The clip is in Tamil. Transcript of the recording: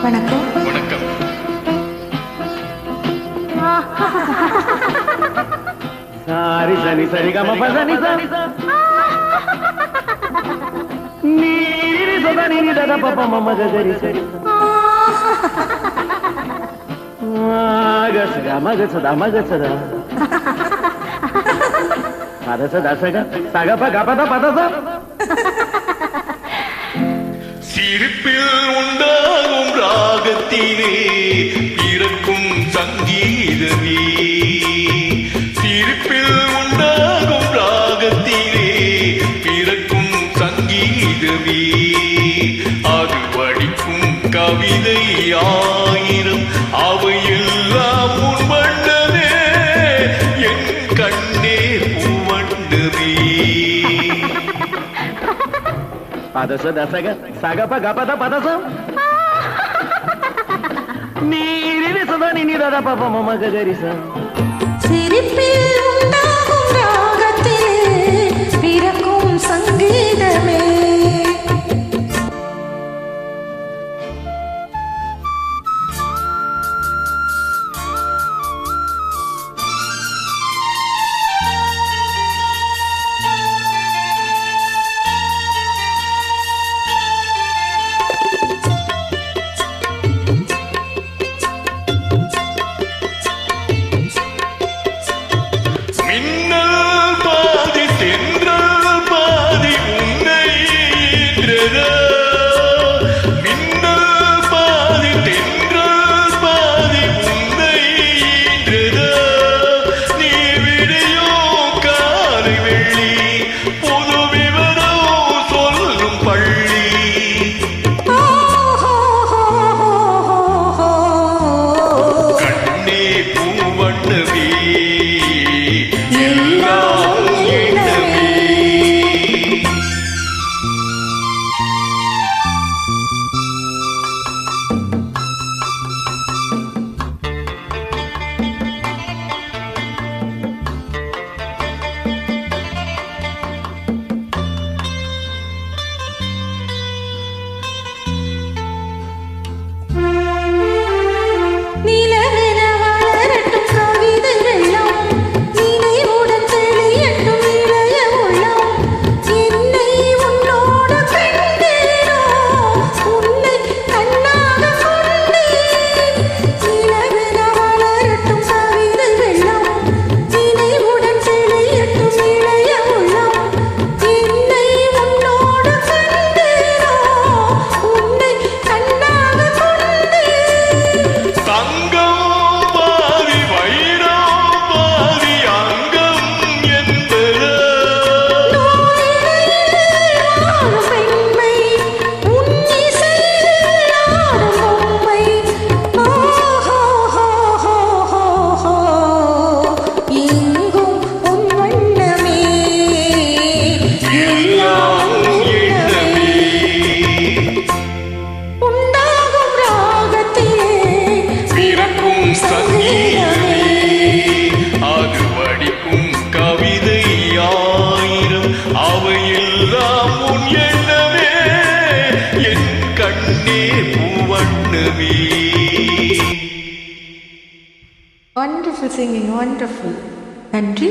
வணக்கம். வணக்கம். சாரி சனி சரி கம பசனி சனி நீரி சதனி நிதத பப மம கரி சரி மகசத மகசத மகசத பதசத சக சகப கபத பதச சிரிப்பில் உண்டாகும் ராகத்திலே பிறக்கும் சங்கீதமே. சிரிப்பில் உண்டாகும் ராகத்திலே பிறக்கும் சங்கீதமே. அது வடிக்கும் கவிதை ஆயிரம் அவையெல்லாம் உன் வண்ணமே. என் கண்ணே பூவண்ணமே. பதச தசக சகப கபத பதச நீரி சதனி நிதத பப மம கரி ச சிரிப்பில் உண்டாகும் ராகத்திலே பிறக்கும் சங்கீதமே. மின்னல் பாதி தென்றல் பாதி உன்னை ஈன்றதா. மின்னல் பாதி தென்றல் பாதி உன்னை ஈன்றதா. நீ விடையோ காலை வெள்ளி பொது விவரம் சொல்லும் பள்ளி. கண்ணே பூவண்ணமே. எல்லாம் எண்ணமே. நிலவென வளரட்டும் கவிதை வெள்ளம், நினைவுடன் தெளியட்டும் இளைய உள்ளம். என்னை உன்னோடு கண்டேனோ, உன்னை கண்ணாக கொண்டேன். நிலவென வளரட்டும் கவிதை வெள்ளம், நினைவுடன் தெளியட்டும் இளைய உள்ளம். என்னை உன்னோடு கண்டேனோ, உன்னை கண்ணாக கொண்டேன். தங்கம் பாதி வைரம் பாதி அங்கம் என்பது. ஆடும் பெண்மை உன் இசையில் ஆடும் பொம்மை. எங்கும் உன் வண்ணமே. எல்லாம் எண்ணமே. உண்டாகும் ராகத்திலே பிறக்கும் சங்கீதமே. அது வடிக்கும் கவிதை ஆயிரம் அவையெல்லாம் உன் எண்ணமே. என் கண்ணே பூவண்ணமே. Wonderful singing, wonderful. நன்றி.